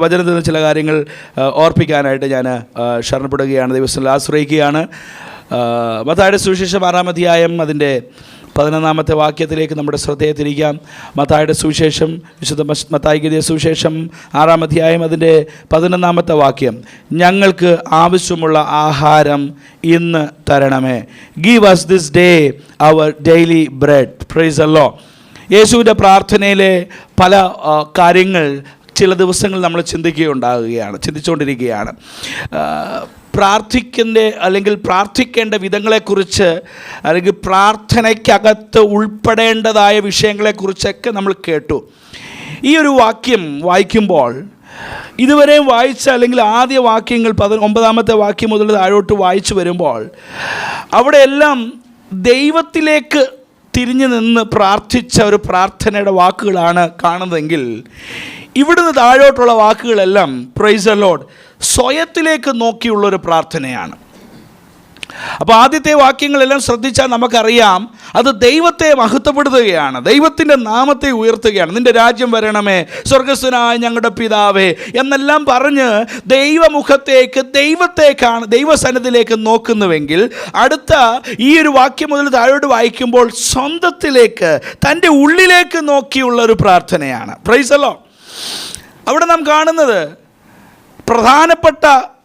വചനത്തിൽ നിന്ന് ചില കാര്യങ്ങൾ ഓർപ്പിക്കാനായിട്ട് ഞാൻ ശരണപ്പെടുകയാണ്, ദൈവത്തിൽ ആശ്രയിക്കുകയാണ്. മത്തായിയുടെ സുവിശേഷം 6-ാം അധ്യായം അതിൻ്റെ 11-ാമത്തെ വാക്യത്തിലേക്ക് നമ്മുടെ ശ്രദ്ധയെ തിരിക്കാം. മത്തായിയുടെ സുവിശേഷം, വിശുദ്ധ മത്തായി എഴുതിയ സുവിശേഷം 6-ാം അധ്യായം അതിൻ്റെ 11-ാമത്തെ വാക്യം. ഞങ്ങൾക്ക് ആവശ്യമുള്ള ആഹാരം ഇന്ന് തരണമേ. Give us this day our daily bread. Praise the lord. യേശുവിൻ്റെ പ്രാർത്ഥനയിലെ പല കാര്യങ്ങൾ ചില ദിവസങ്ങൾ നമ്മൾ ചിന്തിച്ചുകൊണ്ടിരിക്കുകയാണ്. പ്രാർത്ഥിക്കേണ്ട വിധങ്ങളെക്കുറിച്ച്, അല്ലെങ്കിൽ പ്രാർത്ഥനയ്ക്കകത്ത് ഉൾപ്പെടേണ്ടതായ വിഷയങ്ങളെക്കുറിച്ചൊക്കെ നമ്മൾ കേട്ടു. ഈ ഒരു വാക്യം വായിക്കുമ്പോൾ, ഇതുവരെയും വായിച്ച അല്ലെങ്കിൽ ആദ്യ വാക്യങ്ങൾ 19-ാമത്തെ വാക്യം മുതൽ താഴോട്ട് വായിച്ചു വരുമ്പോൾ, അവിടെയെല്ലാം ദൈവത്തിലേക്ക് തിരിഞ്ഞു നിന്ന് പ്രാർത്ഥിച്ച ഒരു പ്രാർത്ഥനയുടെ വാക്കുകളാണ് കാണുന്നതെങ്കിൽ, ഇവിടുന്ന് താഴോട്ടുള്ള വാക്കുകളെല്ലാം പ്രൈസ് ദി ലോർഡ് സ്വയത്തിലേക്ക് നോക്കിയുള്ളൊരു പ്രാർത്ഥനയാണ്. അപ്പോൾ ആദ്യത്തെ വാക്യങ്ങളെല്ലാം ശ്രദ്ധിച്ചാൽ നമുക്കറിയാം, അത് ദൈവത്തെ മഹത്വപ്പെടുത്തുകയാണ്, ദൈവത്തിൻ്റെ നാമത്തെ ഉയർത്തുകയാണ്. നിൻ്റെ രാജ്യം വരണമേ, സ്വർഗസ്ഥനായ ഞങ്ങളുടെ പിതാവേ എന്നെല്ലാം പറഞ്ഞ് ദൈവമുഖത്തേക്ക്, ദൈവസന്നിധിയിലേക്ക് നോക്കുന്നുവെങ്കിൽ, അടുത്ത ഈ ഒരു വാക്യം മുതൽ താഴോട്ട് വായിക്കുമ്പോൾ സ്വന്തത്തിലേക്ക്, തൻ്റെ ഉള്ളിലേക്ക് നോക്കിയുള്ളൊരു പ്രാർത്ഥനയാണ്. Price the Lord. അവിടെ നാം കാണുന്നത് പ്രധാനപ്പെട്ട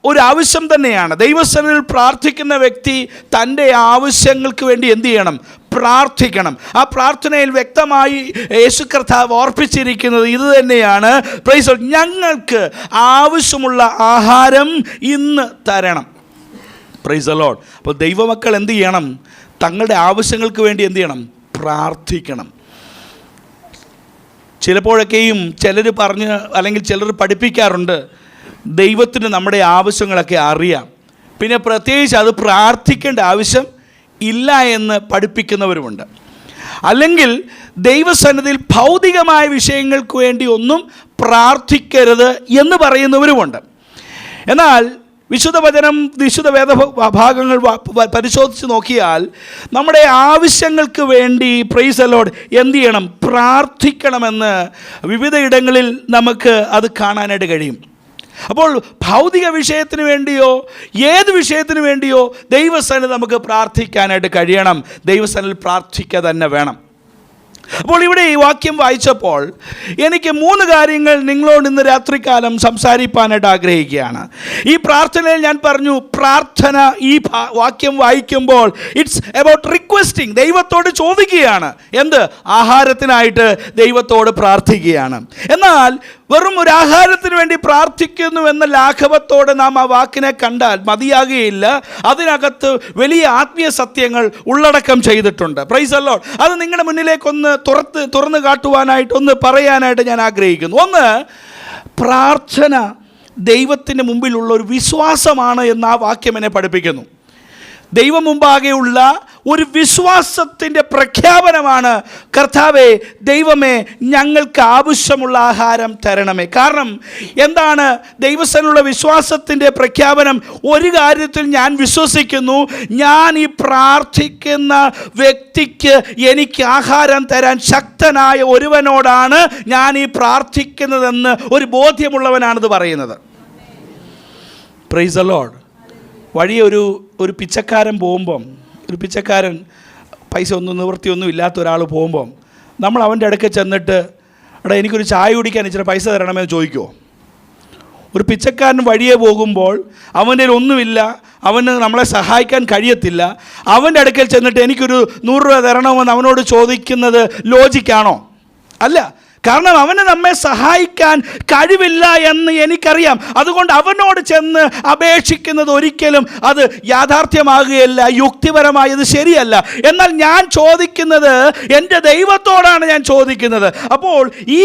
ഒരു ആവശ്യം തന്നെയാണ്. ദൈവസന്നിധിയിൽ പ്രാർത്ഥിക്കുന്ന വ്യക്തി തൻ്റെ ആവശ്യങ്ങൾക്ക് വേണ്ടി എന്ത് ചെയ്യണം? പ്രാർത്ഥിക്കണം. ആ പ്രാർത്ഥനയിൽ വ്യക്തമായി യേശു കർത്താവ് ഓർപ്പിച്ചിരിക്കുന്നത് ഇത് തന്നെയാണ്. Price the Lord. ഞങ്ങൾക്ക് ആവശ്യമുള്ള ആഹാരം ഇന്ന് തരണം. Price the Lord. അപ്പോൾ ദൈവമക്കൾ എന്ത് ചെയ്യണം? തങ്ങളുടെ ആവശ്യങ്ങൾക്ക് വേണ്ടി എന്ത് ചെയ്യണം? പ്രാർത്ഥിക്കണം. ചിലപ്പോഴൊക്കെയും ചിലർ പറഞ്ഞ്, അല്ലെങ്കിൽ ചിലർ പഠിപ്പിക്കാറുണ്ട്, ദൈവത്തിന് നമ്മുടെ ആവശ്യങ്ങളൊക്കെ അറിയാം, പിന്നെ പ്രത്യേകിച്ച് അത് പ്രാർത്ഥിക്കേണ്ട ആവശ്യം ഇല്ല എന്ന് പഠിപ്പിക്കുന്നവരുമുണ്ട്. അല്ലെങ്കിൽ ദൈവസന്നിധിയിൽ ഭൗതികമായ വിഷയങ്ങൾക്ക് വേണ്ടി ഒന്നും പ്രാർത്ഥിക്കരുത് എന്ന് പറയുന്നവരുമുണ്ട്. എന്നാൽ വിശുദ്ധ വചനം, വിശുദ്ധ വേദഭാഗങ്ങൾ പരിശോധിച്ച് നോക്കിയാൽ നമ്മുടെ ആവശ്യങ്ങൾക്ക് വേണ്ടി പ്രൈസ് ദി ലോർഡ് എന്ത് ചെയ്യണം? പ്രാർത്ഥിക്കണമെന്ന് വിവിധ ഇടങ്ങളിൽ നമുക്ക് അത് കാണാനായിട്ട് കഴിയും. അപ്പോൾ ഭൗതിക വിഷയത്തിന് വേണ്ടിയോ ഏത് വിഷയത്തിന് വേണ്ടിയോ ദൈവസന്നിധിയിൽ നമുക്ക് പ്രാർത്ഥിക്കാനായിട്ട് കഴിയണം. ദൈവസന്നിധിയിൽ പ്രാർത്ഥിക്കുക തന്നെ വേണം. അപ്പോൾ ഇവിടെ ഈ വാക്യം വായിച്ചപ്പോൾ എനിക്ക് 3 കാര്യങ്ങൾ നിങ്ങളോട് ഇന്ന് രാത്രികാലം സംസാരിക്കാനായിട്ട് ആഗ്രഹിക്കുകയാണ്. ഈ പ്രാർത്ഥനയിൽ ഞാൻ പറഞ്ഞു, പ്രാർത്ഥന ഈ വാക്യം വായിക്കുമ്പോൾ ഇറ്റ്സ് അബൌട്ട് റിക്വസ്റ്റിംഗ്. ദൈവത്തോട് ചോദിക്കുകയാണ്. എന്ത്? ആഹാരത്തിനായിട്ട് ദൈവത്തോട് പ്രാർത്ഥിക്കുകയാണ്. എന്നാൽ വെറും ഒരു ആഹാരത്തിന് വേണ്ടി പ്രാർത്ഥിക്കുന്നു എന്ന ലാഘവത്തോടെ നാം ആ വാക്കിനെ കണ്ടാൽ മതിയാകുകയില്ല. അതിനകത്ത് വലിയ ആത്മീയ സത്യങ്ങൾ ഉള്ളടക്കം ചെയ്തിട്ടുണ്ട്. Price the Lord. അത് നിങ്ങളുടെ മുന്നിലേക്കൊന്ന് തുറന്ന് കാട്ടുവാനായിട്ട്, ഒന്ന് പറയാനായിട്ട് ഞാൻ ആഗ്രഹിക്കുന്നു. ഒന്ന്, പ്രാർത്ഥന ദൈവത്തിൻ്റെ മുമ്പിലുള്ള ഒരു വിശ്വാസമാണ് എന്ന് ആ വാക്യം എന്നെ പഠിപ്പിക്കുന്നു. ദൈവം മുമ്പാകെയുള്ള ഒരു വിശ്വാസത്തിൻ്റെ പ്രഖ്യാപനമാണ്, കർത്താവേ, ദൈവമേ, ഞങ്ങൾക്ക് ആവശ്യമുള്ള ആഹാരം തരണമേ. കാരണം എന്താണ് ദൈവസന്നിധിയിലുള്ള വിശ്വാസത്തിൻ്റെ പ്രഖ്യാപനം? ഒരു കാര്യത്തിൽ ഞാൻ വിശ്വസിക്കുന്നു, ഞാൻ ഈ പ്രാർത്ഥിക്കുന്ന വ്യക്തിക്ക് എനിക്ക് ആഹാരം തരാൻ ശക്തനായ ഒരുവനോടാണ് ഞാൻ ഈ പ്രാർത്ഥിക്കുന്നതെന്ന് ഒരു ബോധ്യമുള്ളവനാണിത് പറയുന്നത്. Price the Lord. വഴി ഒരു പിച്ചക്കാരൻ പോകുമ്പം, ഒരു പിച്ചക്കാരൻ പൈസ നിവൃത്തിയൊന്നും ഇല്ലാത്ത ഒരാൾ പോകുമ്പം നമ്മൾ അവൻ്റെ അടുക്കൽ ചെന്നിട്ട്, എടാ എനിക്കൊരു ചായ കുടിക്കാൻ ഇച്ചിരി പൈസ തരണമെന്ന് ചോദിക്കുമോ? ഒരു പിച്ചക്കാരൻ വഴിയെ പോകുമ്പോൾ അവൻ്റെ ഒന്നുമില്ല, അവന് നമ്മളെ സഹായിക്കാൻ കഴിയത്തില്ല, അവൻ്റെ അടുക്കൽ ചെന്നിട്ട് എനിക്കൊരു 100 രൂപ തരണമെന്ന് അവനോട് ചോദിക്കുന്നത് ലോജിക്കാണോ? അല്ല. കാരണം അവന് നമ്മെ സഹായിക്കാൻ കഴിവില്ല എന്ന് എനിക്കറിയാം. അതുകൊണ്ട് അവനോട് ചെന്ന് അപേക്ഷിക്കുന്നത് ഒരിക്കലും അത് യാഥാർത്ഥ്യമാകുകയില്ല, യുക്തിപരമായത് ശരിയല്ല. എന്നാൽ ഞാൻ ചോദിക്കുന്നത് എൻ്റെ ദൈവത്തോടാണ് ഞാൻ ചോദിക്കുന്നത്. അപ്പോൾ ഈ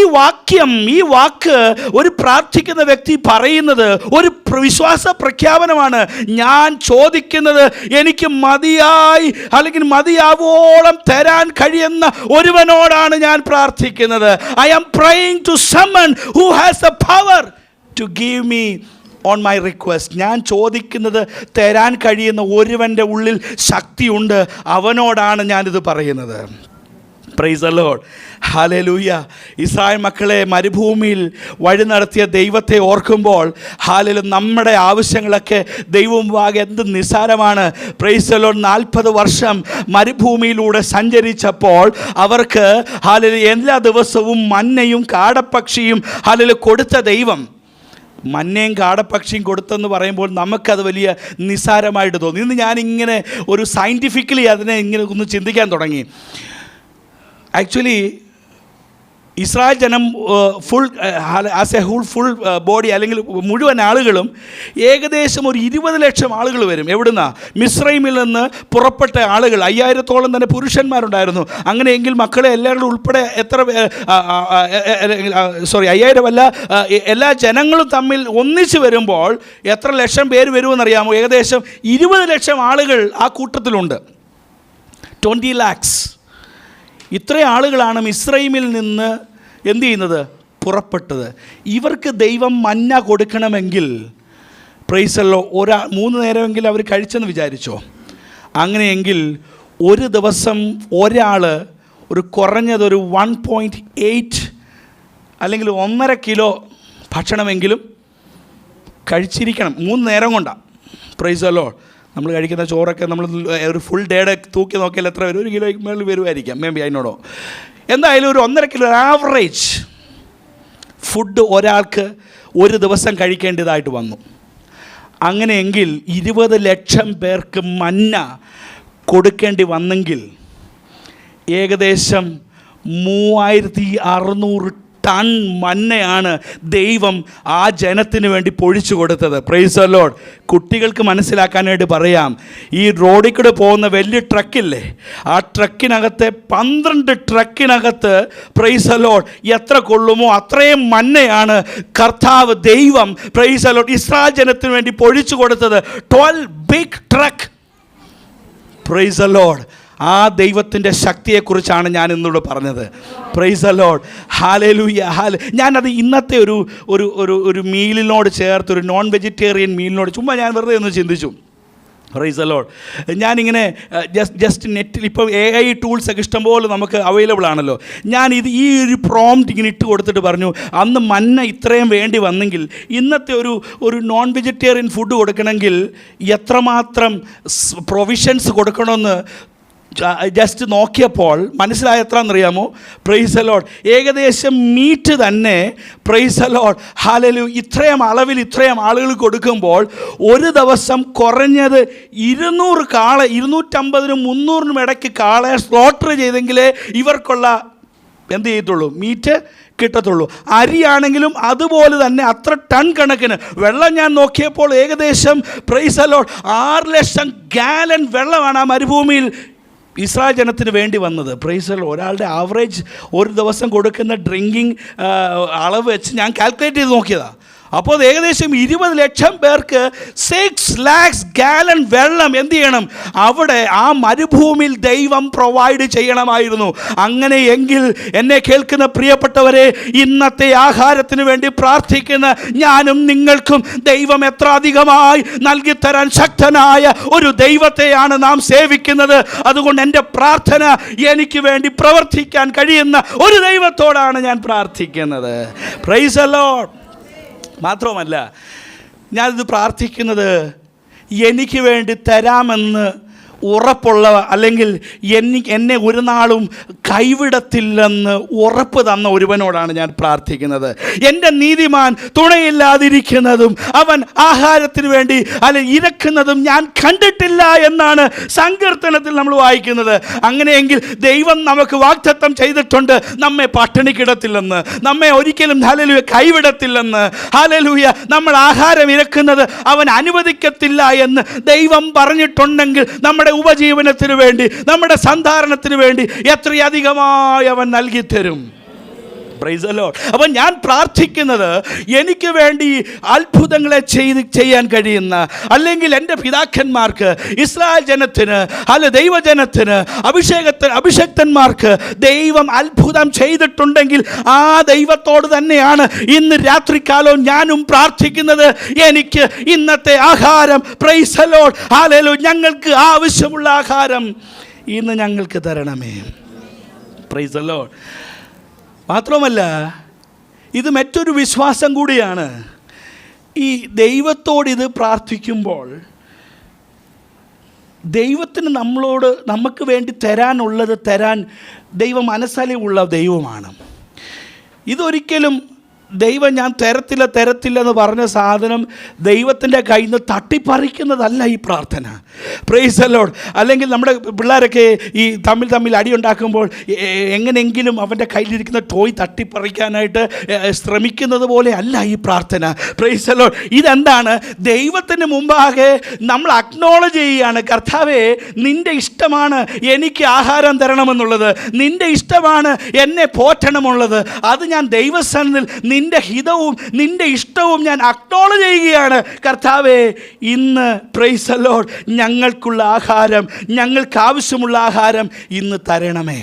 വാക്ക് ഒരു പ്രാർത്ഥിക്കുന്ന വ്യക്തി പറയുന്നത് ഒരു വിശ്വാസ പ്രഖ്യാപനമാണ്. ഞാൻ ചോദിക്കുന്നത് എനിക്ക് മതിയായി, അല്ലെങ്കിൽ മതിയാവോളം തരാൻ കഴിയുന്ന ഒരുവനോടാണ് ഞാൻ പ്രാർത്ഥിക്കുന്നത്. I am praying to someone who has the power to give me on my request. ഞാൻ ചോദിക്കുന്നത് തരാൻ കഴിയുന്ന ഒരുവൻ്റെ ഉള്ളിൽ ശക്തിയുണ്ട്, അവനോടാണ് ഞാനിത് പറയുന്നത്. Price the Lord. Hallelujah. Israel മക്കളെ മരുഭൂമിയിൽ വഴി നടത്തിയ ദൈവത്തെ ഓർക്കുമ്പോൾ ഹല്ലേലൂയ, നമ്മുടെ ആവശ്യങ്ങളൊക്കെ ദൈവമുമ്പാകെ എന്ത് നിസ്സാരമാണ്. Price the Lord. 40 വർഷം മരുഭൂമിയിലൂടെ സഞ്ചരിച്ചപ്പോൾ അവർക്ക് ഹല്ലേലൂയ എല്ലാ ദിവസവും മന്നയും കാടപ്പക്ഷിയും ഹല്ലേലൂയ കൊടുത്ത ദൈവം, മന്നയും കാടപ്പക്ഷിയും കൊടുത്തെന്ന് പറയുമ്പോൾ നമുക്കത് വലിയ നിസ്സാരമായിട്ട് തോന്നി. ഇന്ന് ഞാനിങ്ങനെ ഒരു സയൻറ്റിഫിക്കലി അതിനെ ഇങ്ങനെ ഒന്ന് ചിന്തിക്കാൻ തുടങ്ങി. ആക്ച്വലി ഇസ്രായേൽ ജനം ആസ് എ ഫുൾ ബോഡി അല്ലെങ്കിൽ മുഴുവൻ ആളുകളും ഏകദേശം ഒരു 20 ലക്ഷം ആളുകൾ വരും. എവിടുന്ന? മിസ്രൈമിൽ നിന്ന് പുറപ്പെട്ട ആളുകൾ 5000-ഓളം തന്നെ പുരുഷന്മാരുണ്ടായിരുന്നു. അങ്ങനെയെങ്കിൽ മക്കളെ എല്ലാവരും ഉൾപ്പെടെ എത്ര 5000 അല്ല, എല്ലാ ജനങ്ങളും തമ്മിൽ ഒന്നിച്ച് വരുമ്പോൾ എത്ര ലക്ഷം പേര് വരുമെന്നറിയാമോ? ഏകദേശം 20 ലക്ഷം ആളുകൾ ആ കൂട്ടത്തിലുണ്ട്. 20 lakhs. ഇത്ര ആളുകളാണ് മിസ്രൈമിൽ നിന്ന് എന്ത് ചെയ്യുന്നത്? പുറപ്പെട്ടത്. ഇവർക്ക് ദൈവം മന്ന കൊടുക്കണമെങ്കിൽ പ്രൈസല്ലോ 3 നേരമെങ്കിലും അവർ കഴിച്ചെന്ന് വിചാരിച്ചോ? അങ്ങനെയെങ്കിൽ ഒരു ദിവസം ഒരാൾ ഒരു കുറഞ്ഞതൊരു 1.8 അല്ലെങ്കിൽ 1.5 കിലോ ഭക്ഷണമെങ്കിലും കഴിച്ചിരിക്കണം 3 നേരം കൊണ്ടാണ്. പ്രൈസല്ലോ നമ്മൾ കഴിക്കുന്ന ചോറൊക്കെ നമ്മൾ ഒരു ഫുൾ ഡേയുടെ തൂക്കി നോക്കിയാൽ എത്ര വരും? 1 കിലോയ്ക്ക് മേളിൽ വരുമായിരിക്കാം, മേ ബി, അതിനോടോ. എന്തായാലും ഒരു 1.5 കിലോ ആവറേജ് ഫുഡ് ഒരാൾക്ക് ഒരു ദിവസം കഴിക്കേണ്ടതായിട്ട് വന്നു. അങ്ങനെയെങ്കിൽ 20 ലക്ഷം പേർക്ക് മന്ന കൊടുക്കേണ്ടി വന്നെങ്കിൽ ഏകദേശം 3600 ടൺ മന്നയാണ് ദൈവം ആ ജനത്തിന് വേണ്ടി പൊഴിച്ചു കൊടുത്തത്. Price the Lord. കുട്ടികൾക്ക് മനസ്സിലാക്കാനായിട്ട് പറയാം, ഈ റോഡിൽ കൂടെ പോകുന്ന വലിയ ട്രക്കില്ലേ, ആ ട്രക്കിനകത്തെ 12 ട്രക്കിനകത്ത് പ്രൈസ് ദി ലോർഡ് എത്ര കൊള്ളുമോ അത്രയും മന്നയാണ് കർത്താവ് ദൈവം പ്രൈസ് ദി ലോർഡ് ഇസ്രായേൽ ജനത്തിന് വേണ്ടി പൊഴിച്ചു കൊടുത്തത്. 12 big truck. Praise the lord. ആ ദൈവത്തിൻ്റെ ശക്തിയെക്കുറിച്ചാണ് ഞാൻ ഇന്നിവിടെ പറഞ്ഞത്. Praise the Lord. ഹല്ലേലൂയ. ഞാനത് ഇന്നത്തെ ഒരു മീലിനോട് ചേർത്ത്, ഒരു നോൺ വെജിറ്റേറിയൻ മീലിനോട് ചുമ്മാ ഞാൻ വെറുതെ ഒന്ന് ചിന്തിച്ചു. Price the Lord. ഞാനിങ്ങനെ ജസ്റ്റ് നെറ്റിൽ ഇപ്പോൾ AI ടൂൾസൊക്കെ ഇഷ്ടംപോലെ നമുക്ക് അവൈലബിൾ ആണല്ലോ. ഈ ഒരു പ്രോംപ്റ്റ് ഇങ്ങനെ ഇട്ട് കൊടുത്തിട്ട് പറഞ്ഞു, അന്ന് മന്ന ഇത്രയും വേണ്ടി വന്നെങ്കിൽ ഇന്നത്തെ ഒരു നോൺ വെജിറ്റേറിയൻ ഫുഡ് കൊടുക്കണമെങ്കിൽ എത്രമാത്രം പ്രൊവിഷൻസ് കൊടുക്കണമെന്ന് ജസ്റ്റ് നോക്കിയപ്പോൾ മനസ്സിലായ എത്രയെന്നറിയാമോ? Praise the Lord. ഏകദേശം മീറ്റ് തന്നെ പ്രൈസ് ദി ലോർഡ് ഹല്ലേലൂയ ഇത്രയും അളവിൽ ഇത്രയും ആളുകൾ കൊടുക്കുമ്പോൾ ഒരു ദിവസം കുറഞ്ഞത് 200 കാള, 250-നും 300-നും ഇടയ്ക്ക് കാളയെ സ്ലോട്ടർ ചെയ്തെങ്കിലേ ഇവർക്കുള്ള എന്ത് ചെയ്യത്തുള്ളൂ? മീറ്റ് കിട്ടത്തുള്ളൂ. അരിയാണെങ്കിലും അതുപോലെ തന്നെ അത്ര ടൺ കണക്കിന്. വെള്ളം ഞാൻ നോക്കിയപ്പോൾ ഏകദേശം price the Lord 6 lakh gallon വെള്ളമാണ് ആ മരുഭൂമിയിൽ ഇസ്രായേൽ ജനത്തിന് വേണ്ടി വന്നത്. Price the Lord. ഒരാളുടെ ആവറേജ് ഒരു ദിവസം കൊടുക്കുന്ന ഡ്രിങ്കിങ് അളവ് വെച്ച് ഞാൻ കാൽക്കുലേറ്റ് ചെയ്ത് നോക്കിയതാണ്. അപ്പോൾ ഏകദേശം 20 ലക്ഷം പേർക്ക് 6 lakhs ഗാലൻ വെള്ളം എന്ത് ചെയ്യണം? അവിടെ ആ മരുഭൂമിയിൽ ദൈവം പ്രൊവൈഡ് ചെയ്യണമായിരുന്നു. അങ്ങനെയെങ്കിൽ എന്നെ കേൾക്കുന്ന പ്രിയപ്പെട്ടവരെ, ഇന്നത്തെ ആഹാരത്തിന് വേണ്ടി പ്രാർത്ഥിക്കുന്ന ഞാനും നിങ്ങൾക്കും ദൈവം എത്ര അധികമായി നൽകിത്തരാൻ ശക്തനായ ഒരു ദൈവത്തെയാണ് നാം സേവിക്കുന്നത്. അതുകൊണ്ട് എൻ്റെ പ്രാർത്ഥന എനിക്ക് വേണ്ടി പ്രവർത്തിക്കാൻ കഴിയുന്ന ഒരു ദൈവത്തോടാണ് ഞാൻ പ്രാർത്ഥിക്കുന്നത്. Price the Lord. മാത്രവുമല്ല, ഞാനിത് പ്രാർത്ഥിക്കുന്നത് എനിക്ക് വേണ്ടി തരാമെന്ന് ഉറപ്പുള്ള, അല്ലെങ്കിൽ എന്നെ ഒരു നാളും കൈവിടത്തില്ലെന്ന് ഉറപ്പ് തന്ന ഒരുവനോടാണ് ഞാൻ പ്രാർത്ഥിക്കുന്നത്. എൻ്റെ നീതിമാൻ തുണയില്ലാതിരിക്കുന്നതും അവൻ ആഹാരത്തിന് വേണ്ടി ഇരക്കുന്നതും ഞാൻ കണ്ടിട്ടില്ല എന്നാണ് സങ്കീർത്തനത്തിൽ നമ്മൾ വായിക്കുന്നത്. അങ്ങനെയെങ്കിൽ ദൈവം നമുക്ക് വാഗ്ദത്തം ചെയ്തിട്ടുണ്ട്, നമ്മെ പട്ടിണിക്കിടത്തില്ലെന്ന്, നമ്മെ ഒരിക്കലും ഹല്ലേലൂയ കൈവിടത്തില്ലെന്ന്. ഹല്ലേലൂയ. നമ്മൾ ആഹാരം ഇരക്കുന്നത് അവൻ അനുവദിക്കത്തില്ല എന്ന് ദൈവം പറഞ്ഞിട്ടുണ്ടെങ്കിൽ നമ്മുടെ ഉപജീവനത്തിന് വേണ്ടി, നമ്മുടെ സന്ധാരണത്തിന് വേണ്ടി എത്രയധികമായി അവൻ നൽകി തരും. Price the Lord. അപ്പം ഞാൻ പ്രാർത്ഥിക്കുന്നത് എനിക്ക് വേണ്ടി അത്ഭുതങ്ങളെ ചെയ്യാൻ കഴിയുന്ന, അല്ലെങ്കിൽ എൻ്റെ പിതാക്കന്മാർക്ക്, ഇസ്രായേൽ ജനത്തിന്, ദൈവജനത്തിന്, അഭിഷക്തന്മാർക്ക് ദൈവം അത്ഭുതം ചെയ്തിട്ടുണ്ടെങ്കിൽ ആ ദൈവത്തോട് തന്നെയാണ് ഇന്ന് രാത്രികാലവും ഞാനും പ്രാർത്ഥിക്കുന്നത്. എനിക്ക് ഇന്നത്തെ ആഹാരം പ്രൈസ് ദി ലോർഡ് ഹല്ലേലൂയ ഞങ്ങൾക്ക് ആവശ്യമുള്ള ആഹാരം ഇന്ന് ഞങ്ങൾക്ക് തരണമേ. Praise the Lord. മാത്രമല്ല ഇത് മറ്റൊരു വിശ്വാസം കൂടിയാണ്. ഈ ദൈവത്തോട് ഇത് പ്രാർത്ഥിക്കുമ്പോൾ ദൈവത്തിന് നമുക്ക് വേണ്ടി തരാനുള്ളത് തരാൻ ദൈവം മനസ്സലിവുള്ള ദൈവമാണ്. ഇതൊരിക്കലും ദൈവം ഞാൻ തരത്തില്ലെന്ന് പറഞ്ഞ സാധനം ദൈവത്തിൻ്റെ കയ്യിൽ നിന്ന് തട്ടിപ്പറിക്കുന്നതല്ല ഈ പ്രാർത്ഥന. Price the Lord. അല്ലെങ്കിൽ നമ്മുടെ പിള്ളേരൊക്കെ ഈ തമ്മിൽ അടിയുണ്ടാക്കുമ്പോൾ എങ്ങനെയെങ്കിലും അവൻ്റെ കയ്യിലിരിക്കുന്ന ടോയ് തട്ടിപ്പറിക്കാനായിട്ട് ശ്രമിക്കുന്നത് പോലെ അല്ല ഈ പ്രാർത്ഥന. Price the Lord. ഇതെന്താണ്? ദൈവത്തിന് മുമ്പാകെ നമ്മൾ അക്നോളജ് ചെയ്യുകയാണ്, കർത്താവേ നിൻ്റെ ഇഷ്ടമാണ് എനിക്ക് ആഹാരം തരണമെന്നുള്ളത്, നിൻ്റെ ഇഷ്ടമാണ് എന്നെ പോറ്റണമെന്നുള്ളത്. അത് ഞാൻ ദൈവസന്നിധിയിൽ നിൻ്റെ ഹിതവും നിൻ്റെ ഇഷ്ടവും ഞാൻ അക്നോളജ് ചെയ്യുകയാണ്. കർത്താവേ ഇന്ന് പ്രൈസ് ദി ലോർഡ് ഞങ്ങൾക്കുള്ള ആഹാരം, ഞങ്ങൾക്ക് ആവശ്യമുള്ള ആഹാരം ഇന്ന് തരണമേ.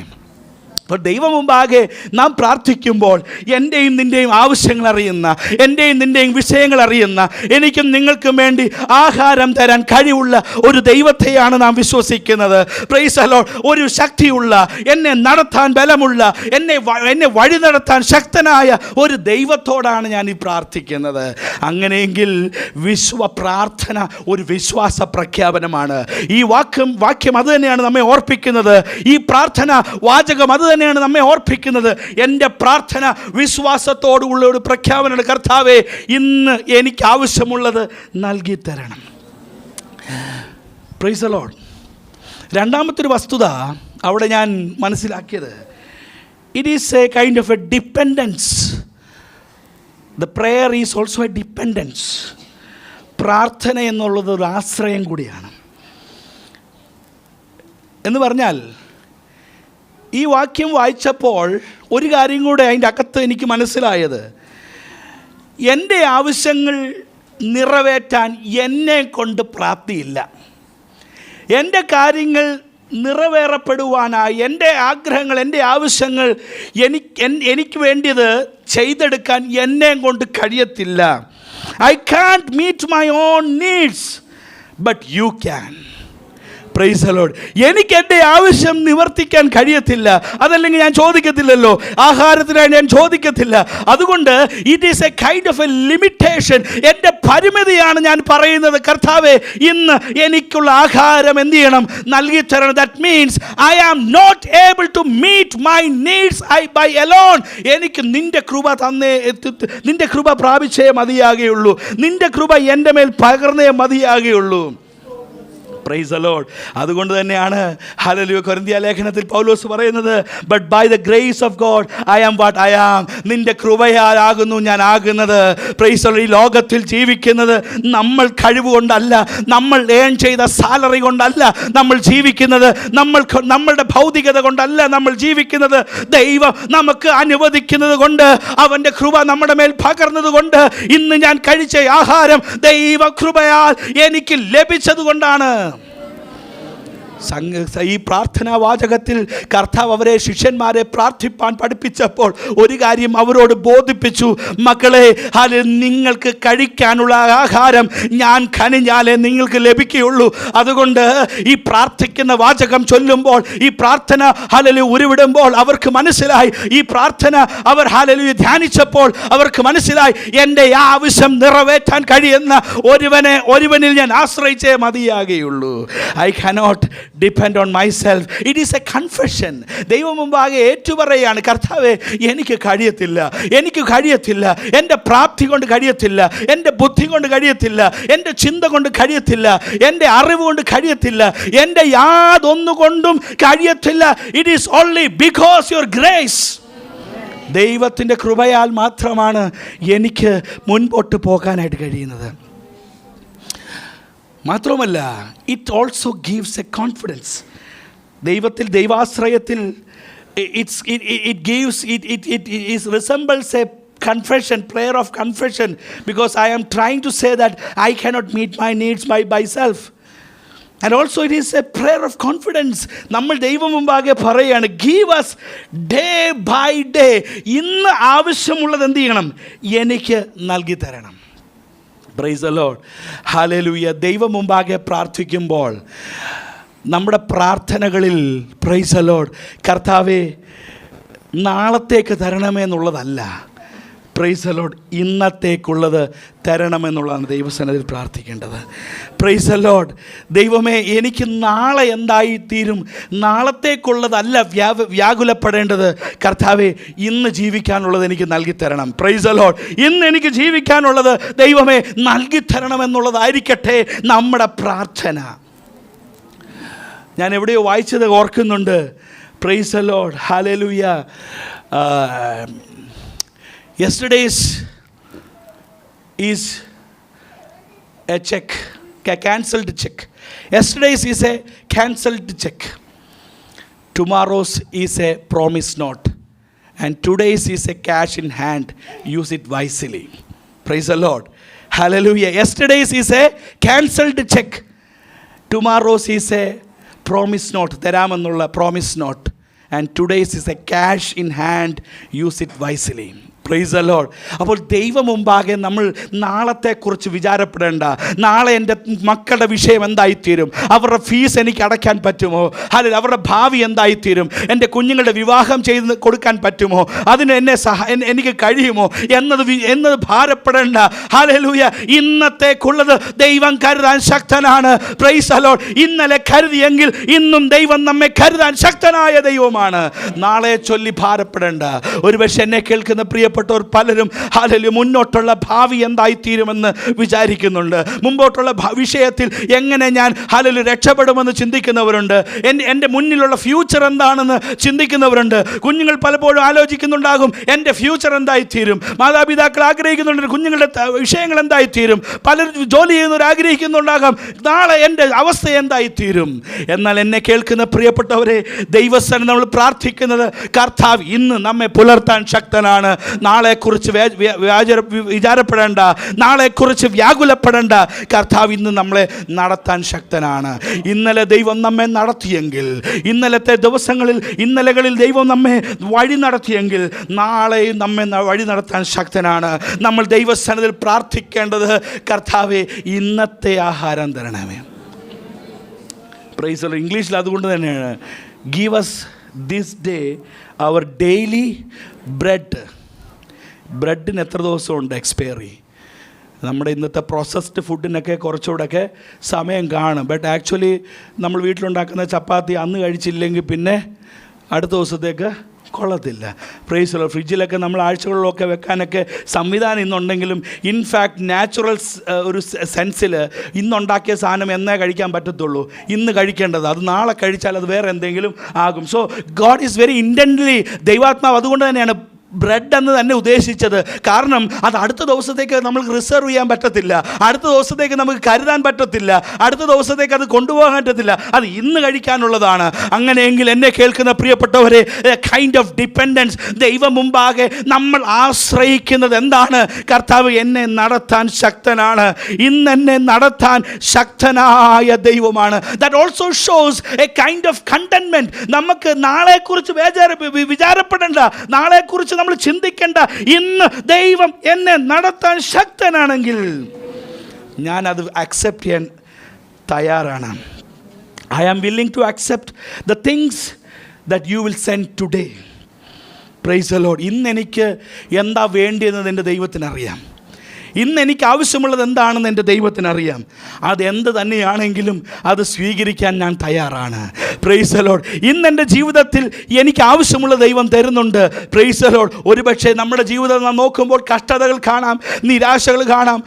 അപ്പോൾ ദൈവം മുമ്പാകെ നാം പ്രാർത്ഥിക്കുമ്പോൾ എൻ്റെയും നിൻ്റെയും ആവശ്യങ്ങൾ അറിയുന്ന, എൻ്റെയും നിൻ്റെയും വിഷയങ്ങൾ അറിയുന്ന, എനിക്കും നിങ്ങൾക്കും വേണ്ടി ആഹാരം തരാൻ കഴിവുള്ള ഒരു ദൈവത്തെയാണ് നാം വിശ്വസിക്കുന്നത്. Price the Lord. ഒരു ശക്തിയുള്ള, എന്നെ നടത്താൻ ബലമുള്ള, എന്നെ വഴി നടത്താൻ ശക്തനായ ഒരു ദൈവത്തോടാണ് ഞാൻ ഈ പ്രാർത്ഥിക്കുന്നത്. അങ്ങനെയെങ്കിൽ പ്രാർത്ഥന ഒരു വിശ്വാസ പ്രഖ്യാപനമാണ്. ഈ വാക്യം അത് തന്നെയാണ് നമ്മെ ഓർപ്പിക്കുന്നത്. ഈ പ്രാർത്ഥന വാചകം അത് തന്നെയാണ് നമ്മെ ഓർപ്പിക്കുന്നത്. എൻ്റെ പ്രാർത്ഥന വിശ്വാസത്തോടുള്ള ഒരു പ്രഖ്യാപനമാണ്. കർത്താവേ ഇന്ന് എനിക്ക് ആവശ്യമുള്ളത് നൽകി തരണം. Price the Lord. രണ്ടാമത്തൊരു വസ്തുത അവിടെ ഞാൻ മനസ്സിലാക്കിയത്, it is a kind of a dependence. The prayer is also A dependence. പ്രാർത്ഥന എന്നുള്ളത് ഒരു ആശ്രയം കൂടിയാണ്. എന്ന് പറഞ്ഞാൽ ഈ വാക്യം വായിച്ചപ്പോൾ ഒരു കാര്യം കൂടെ അതിൻ്റെ അകത്ത് എനിക്ക് മനസ്സിലായത്, എൻ്റെ ആവശ്യങ്ങൾ നിറവേറ്റാൻ എന്നെ കൊണ്ട് പ്രാപ്തിയില്ല. എൻ്റെ കാര്യങ്ങൾ നിറവേറപ്പെടുവാനായി, എൻ്റെ ആഗ്രഹങ്ങൾ, എൻ്റെ ആവശ്യങ്ങൾ എനിക്ക് വേണ്ടിയത് ചെയ്തെടുക്കാൻ എന്നെ കൊണ്ട് കഴിയത്തില്ല. I can't meet my own needs but you can. Praise the Lord. എനിക്ക് എൻ്റെ ആവശ്യം നിവർത്തിക്കാൻ കഴിയത്തില്ല, അതല്ലെങ്കിൽ ഞാൻ ചോദിക്കത്തില്ലല്ലോ, ആഹാരത്തിനായി ഞാൻ ചോദിക്കത്തില്ല. അതുകൊണ്ട് it is a kind of A limitation. എൻ്റെ പരിമിതിയാണ് ഞാൻ പറയുന്നത്. കർത്താവേ ഇന്ന് എനിക്കുള്ള ആഹാരം എന്ത് ചെയ്യണം? നൽകി തരണം. That means I am not able to meet my needs by alone. എനിക്ക് നിൻ്റെ കൃപ പ്രാപിച്ചേ മതിയാകുകയുള്ളൂ. നിൻ്റെ കൃപ എൻ്റെ മേൽ പകർന്നേ മതിയാകുകയുള്ളൂ. Praise the Lord. അതുകൊണ്ട് തന്നെയാണ് ഹല്ലേലൂയ കൊരിന്ത്യ ലേഖനത്തിൽ പൗലോസ് പറയുന്നത്, but by the grace of God I am what I am. നിൻ്റെ കൃപയാലാകുന്നു ഞാൻ ആകുന്നത്. Praise the Lord. ഈ ലോകത്തിൽ ജീവിക്കുന്നത് നമ്മൾ കഴിവ് കൊണ്ടല്ല, നമ്മൾ ഏൺ ചെയ്ത സാലറി കൊണ്ടല്ല നമ്മൾ ജീവിക്കുന്നത്, നമ്മളുടെ ഭൗതികത കൊണ്ടല്ല നമ്മൾ ജീവിക്കുന്നത്. ദൈവം നമുക്ക് അനുവദിക്കുന്നത് കൊണ്ട്, അവൻ്റെ കൃപ നമ്മുടെ മേൽ പകർന്നത് കൊണ്ട്, ഇന്ന് ഞാൻ കഴിച്ച ആഹാരം ദൈവ കൃപയാൽ എനിക്ക് ലഭിച്ചത് കൊണ്ടാണ്. ഈ പ്രാർത്ഥനാ വാചകത്തിൽ കർത്താവ് ശിഷ്യന്മാരെ പ്രാർത്ഥിപ്പാൻ പഠിപ്പിച്ചപ്പോൾ ഒരു കാര്യം അവരോട് ബോധിപ്പിച്ചു, മക്കളെ നിങ്ങൾക്ക് കഴിക്കാനുള്ള ആഹാരം ഞാൻ കനിഞ്ഞാലേ നിങ്ങൾക്ക് ലഭിക്കുകയുള്ളൂ. അതുകൊണ്ട് ഈ പ്രാർത്ഥിക്കുന്ന വാചകം ചൊല്ലുമ്പോൾ, ഈ പ്രാർത്ഥന ഉരുവിടുമ്പോൾ അവർക്ക് മനസ്സിലായി, ഈ പ്രാർത്ഥന അവർ ധ്യാനിച്ചപ്പോൾ അവർക്ക് മനസ്സിലായി, എൻ്റെ ആവശ്യം നിറവേറ്റാൻ കഴിയുന്ന ഒരുവനിൽ ഞാൻ ആശ്രയിച്ചേ മതിയാകുകയുള്ളൂ. I cannot depend on myself. It is a confession. ദൈവം മുമ്പാകെ ഏറ്റുപറയാണ്, കർത്താവേ എനിക്ക് കഴിയത്തില്ല, എൻ്റെ പ്രാപ്തി കൊണ്ട് കഴിയത്തില്ല, എൻ്റെ ബുദ്ധി കൊണ്ട് കഴിയത്തില്ല, എൻ്റെ ചിന്ത കൊണ്ട് കഴിയത്തില്ല, എൻ്റെ അറിവ് കൊണ്ട് കഴിയത്തില്ല, എൻ്റെ യാതൊന്നുകൊണ്ടും കഴിയത്തില്ല. It is only because your grace. ദൈവത്തിൻ്റെ കൃപയാൽ മാത്രമാണ് എനിക്ക് മുൻപോട്ട് പോകാനായിട്ട് കഴിയുന്നത്. മാത്രമല്ല it also gives a confidence. ദൈവാശ്രയത്തിൽ it resembles a confession, prayer of confession, because I am trying to say that I cannot meet my needs by myself. And also it is a prayer of confidence. നമ്മൾ ദൈവം മുമ്പാകെ പറയുകയാണ്, give us day by day. ഇന്ന് ആവശ്യമുള്ളത് എന്ത് ചെയ്യണം? എനിക്ക് നൽകി തരണം. Price the Lord. ഹല്ലേലൂയ. ദൈവം മുമ്പാകെ പ്രാർത്ഥിക്കുമ്പോൾ നമ്മുടെ പ്രാർത്ഥനകളിൽ പ്രൈസ് ദി ലോർഡ്, കർത്താവേ നാളത്തേക്ക് തരണമെന്നുള്ളതല്ല. Praise the Lord. ഇന്നത്തേക്കുള്ളത് തരണമെന്നുള്ളതാണ് ദൈവസന്നിധിയിൽ പ്രാർത്ഥിക്കേണ്ടത്. Praise the Lord. ദൈവമേ, എനിക്ക് നാളെ എന്തായിത്തീരും, നാളത്തേക്കുള്ളതല്ല വ്യാകുലപ്പെടേണ്ടത്. കർത്താവേ, ഇന്ന് ജീവിക്കാനുള്ളത് എനിക്ക് നൽകിത്തരണം. Price the lord. ഇന്ന് എനിക്ക് ജീവിക്കാനുള്ളത് ദൈവമേ നൽകിത്തരണമെന്നുള്ളതായിരിക്കട്ടെ നമ്മുടെ പ്രാർത്ഥന. ഞാൻ എവിടെയോ വായിച്ചത് ഓർക്കുന്നുണ്ട്. Price the Lord. Hallelujah. Yesterday's is a check, a cancelled check. Yesterday's is a cancelled check. Tomorrow's is a promise note. And today's is a cash in hand. Use it wisely. Praise the Lord. Hallelujah. Yesterday's is a cancelled check. Tomorrow's is a promise note. തരാമെന്നുള്ള promise note. And today's is a cash in hand. Use it wisely. Price the Lord. അപ്പോൾ ദൈവം മുമ്പാകെ നമ്മൾ നാളത്തെക്കുറിച്ച് വിചാരപ്പെടേണ്ട. നാളെ എൻ്റെ മക്കളുടെ വിഷയം എന്തായിത്തീരും, അവരുടെ fees എനിക്ക് അടയ്ക്കാൻ പറ്റുമോ, അല്ലെങ്കിൽ അവരുടെ ഭാവി എന്തായിത്തീരും, എൻ്റെ കുഞ്ഞുങ്ങളുടെ വിവാഹം ചെയ്ത് കൊടുക്കാൻ പറ്റുമോ, അതിന് എനിക്ക് കഴിയുമോ എന്നത് ഭാരപ്പെടേണ്ട. ഹല്ലേലൂയ. ഇന്നത്തേക്കുള്ളത് ദൈവം കരുതാൻ ശക്തനാണ്. Praise the Lord. ഇന്നലെ കരുതിയെങ്കിൽ ഇന്നും ദൈവം നമ്മെ കരുതാൻ ശക്തനായ ദൈവമാണ്. നാളെ ചൊല്ലി ഭാരപ്പെടേണ്ട. ഒരുപക്ഷെ എന്നെ കേൾക്കുന്ന പ്രിയപ്പെട്ടവർ പലരും ഹല്ലേലൂയ മുന്നോട്ടുള്ള ഭാവി എന്തായിത്തീരുമെന്ന് വിചാരിക്കുന്നുണ്ട്. മുമ്പോട്ടുള്ള വിഷയത്തിൽ എങ്ങനെ ഞാൻ ഹല്ലേലൂയ രക്ഷപ്പെടുമെന്ന് ചിന്തിക്കുന്നവരുണ്ട്. എൻ്റെ മുന്നിലുള്ള ഫ്യൂച്ചർ എന്താണെന്ന് ചിന്തിക്കുന്നവരുണ്ട്. കുഞ്ഞുങ്ങൾ പലപ്പോഴും ആലോചിക്കുന്നുണ്ടാകും, എൻ്റെ ഫ്യൂച്ചർ എന്തായിത്തീരും. മാതാപിതാക്കൾ ആഗ്രഹിക്കുന്നുണ്ട്, കുഞ്ഞുങ്ങളുടെ വിഷയങ്ങൾ എന്തായിത്തീരും. പലരും ജോലി ചെയ്യുന്നവർ ആഗ്രഹിക്കുന്നുണ്ടാകാം, നാളെ എൻ്റെ അവസ്ഥ എന്തായിത്തീരും. എന്നാൽ എന്നെ കേൾക്കുന്ന പ്രിയപ്പെട്ടവരെ, ദൈവസന്നിധിയിൽ നമ്മൾ പ്രാർത്ഥിക്കുന്നത്, കർത്താവ് ഇന്ന് നമ്മെ പുലർത്താൻ ശക്തനാണ്. നാളെക്കുറിച്ച് വിചാരപ്പെടേണ്ട, നാളെക്കുറിച്ച് വ്യാകുലപ്പെടേണ്ട. കർത്താവ് ഇന്ന് നമ്മളെ നടത്താൻ ശക്തനാണ്. ഇന്നലെ ദൈവം നമ്മെ നടത്തിയെങ്കിൽ, ഇന്നലത്തെ ഇന്നലകളിൽ ദൈവം നമ്മെ വഴി നടത്തിയെങ്കിൽ, നാളെയും നമ്മെ വഴി നടത്താൻ ശക്തനാണ്. നമ്മൾ ദൈവസന്നിധിയിൽ പ്രാർത്ഥിക്കേണ്ടത്, കർത്താവേ ഇന്നത്തെ ആഹാരം തരണമേ. Praise the Lord. ഇംഗ്ലീഷിൽ അതുകൊണ്ട് തന്നെയാണ്, give us this day our daily bread. ബ്രെഡിന് എത്ര ദിവസമുണ്ട് എക്സ്പയറി? നമ്മുടെ ഇന്നത്തെ പ്രോസസ്ഡ് ഫുഡിനൊക്കെ കുറച്ചുകൂടെയൊക്കെ സമയം കാണും. ബട്ട് ആക്ച്വലി നമ്മൾ വീട്ടിലുണ്ടാക്കുന്ന ചപ്പാത്തി അന്ന് കഴിച്ചില്ലെങ്കിൽ പിന്നെ അടുത്ത ദിവസത്തേക്ക് കൊള്ളത്തില്ല. Price the Lord. ഫ്രിഡ്ജിലൊക്കെ നമ്മൾ ആഴ്ചകളിലൊക്കെ വെക്കാനൊക്കെ സംവിധാനം ഇന്നുണ്ടെങ്കിലും ഇൻഫാക്ട് നാച്ചുറൽ ഒരു സെൻസിൽ ഇന്നുണ്ടാക്കിയ സാധനം എന്നേ കഴിക്കാൻ പറ്റത്തുള്ളൂ. ഇന്ന് കഴിക്കേണ്ടത് അത് നാളെ കഴിച്ചാൽ അത് വേറെ എന്തെങ്കിലും ആകും. സോ ഗോഡ് ഈസ് വെരി ഇൻറ്റൻറ്റ്ലി, ദൈവാത്മാവ് അതുകൊണ്ട് തന്നെയാണ് ബ്രെഡ് എന്ന് തന്നെ ഉദ്ദേശിച്ചത്. കാരണം അത് അടുത്ത ദിവസത്തേക്ക് നമുക്ക് റിസർവ് ചെയ്യാൻ പറ്റത്തില്ല, അടുത്ത ദിവസത്തേക്ക് നമുക്ക് കരുതാൻ പറ്റത്തില്ല, അടുത്ത ദിവസത്തേക്ക് അത് കൊണ്ടുപോകാൻ പറ്റത്തില്ല. അത് ഇന്ന് കഴിക്കാനുള്ളതാണ്. അങ്ങനെയെങ്കിൽ എന്നെ കേൾക്കുന്ന പ്രിയപ്പെട്ടവരെ, കൈൻഡ് ഓഫ് ഡിപ്പെൻഡൻസ്, ദൈവം മുമ്പാകെ നമ്മൾ ആശ്രയിക്കുന്നത് എന്താണ്? കർത്താവ് എന്നെ നടത്താൻ ശക്തനാണ്. ഇന്ന് എന്നെ നടത്താൻ ശക്തനായ ദൈവമാണ്. That also shows A kind of contentment. നമുക്ക് നാളെക്കുറിച്ച് വിചാരപ്പെടേണ്ട, നാളെക്കുറിച്ച് നമ്മൾ ചിന്തിക്കേണ്ട. ഇന്ന് ദൈവം എന്നെ നടത്താൻ ശക്തനാണെങ്കിൽ ഞാൻ അത് അക്സെപ്റ്റ് ചെയ്യാൻ തയ്യാറാണ്. I am willing to accept the things that you will send today. Praise the lord. ഇന്ന് എനിക്ക് എന്താ വേണ്ടിയെന്ന് എൻ്റെ ദൈവത്തിനറിയാം. ഇന്ന് എനിക്ക് ആവശ്യമുള്ളത് എന്താണെന്ന് എൻ്റെ ദൈവത്തിനറിയാം. അതെന്ത് തന്നെയാണെങ്കിലും അത് സ്വീകരിക്കാൻ ഞാൻ തയ്യാറാണ്. Price the lord. ഇന്ന് എൻ്റെ ജീവിതത്തിൽ എനിക്ക് ആവശ്യമുള്ള ദൈവം തരുന്നുണ്ട്. Price the Lord. ഒരുപക്ഷെ നമ്മുടെ ജീവിതം നാം നോക്കുമ്പോൾ കഷ്ടതകൾ കാണാം, നിരാശകൾ കാണാം,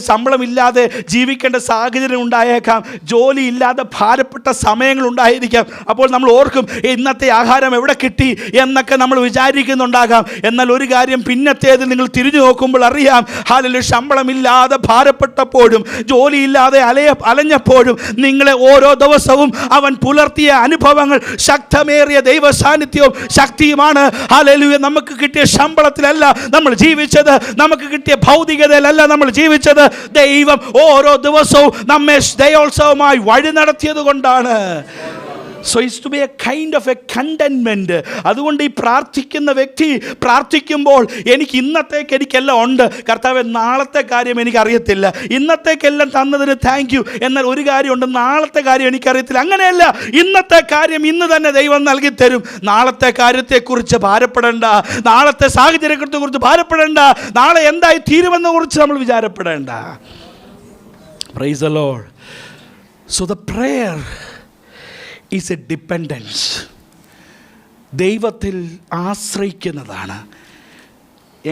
ശമ്പളമില്ലാതെ ജീവിക്കേണ്ട സാഹചര്യം ഉണ്ടായേക്കാം, ജോലി ഇല്ലാതെ ഭാരപ്പെട്ട സമയങ്ങൾ ഉണ്ടായിരിക്കാം. അപ്പോൾ നമ്മൾ ഓർക്കും, ഇന്നത്തെ ആഹാരം എവിടെ കിട്ടി എന്നൊക്കെ നമ്മൾ വിചാരിക്കുന്നുണ്ടാകാം. എന്നാൽ ഒരു കാര്യം, പിന്നത്തേതിൽ നിങ്ങൾ തിരിഞ്ഞു നോക്കുമ്പോൾ അറിയാം, ഹല്ലേലൂയ, ശമ്പളമില്ലാതെ ഭാരപ്പെട്ടപ്പോഴും ജോലിയില്ലാതെ അലഞ്ഞപ്പോഴും നിങ്ങളെ ഓരോ ദിവസവും അവൻ പുലർത്തിയ അനുഭവങ്ങൾ ശക്തമേറിയ ദൈവ സാന്നിധ്യവും ശക്തിയുമാണ്. ഹല്ലേലൂയ. നമുക്ക് കിട്ടിയ ശമ്പളത്തിലല്ല നമ്മൾ ജീവിച്ചത്, നമുക്ക് കിട്ടിയ ഭൗതികതയിലല്ല നമ്മൾ ജീവിച്ചത്. ദൈവം ഓരോ ദിവസവും നമ്മെ ദയോത്സവമായി വഴി നടത്തിയത് കൊണ്ടാണ്. So it's to be a kind of a containment. അതുകൊണ്ട് ഈ പ്രാർത്ഥിക്കുന്ന വ്യക്തി പ്രാർത്ഥിക്കുമ്പോൾ എനിക്ക് ഇന്നത്തേക്ക് എനിക്കെല്ലാം ഉണ്ട് കർത്താവേ, നാളത്തെ കാര്യം എനിക്കറിയത്തില്ല, ഇന്നത്തേക്കെല്ലാം തന്നതിന് താങ്ക് യു, എന്നാൽ ഒരു കാര്യമുണ്ട്, നാളത്തെ കാര്യം എനിക്കറിയത്തില്ല. അങ്ങനെയല്ല, ഇന്നത്തെ കാര്യം ഇന്ന് തന്നെ ദൈവം നൽകി തരും. നാളത്തെ കാര്യത്തെക്കുറിച്ച് ഭാരപ്പെടേണ്ട, നാളത്തെ സാഹചര്യത്തെക്കുറിച്ച് ഭാരപ്പെടേണ്ട, നാളെ എന്തായി തീരുമെന്നെ കുറിച്ച് നമ്മൾ വിചാരപ്പെടേണ്ട. Praise the Lord. So the prayer is a dependence. ദൈവത്തിൽ ആശ്രയിക്കുന്നതാണ്.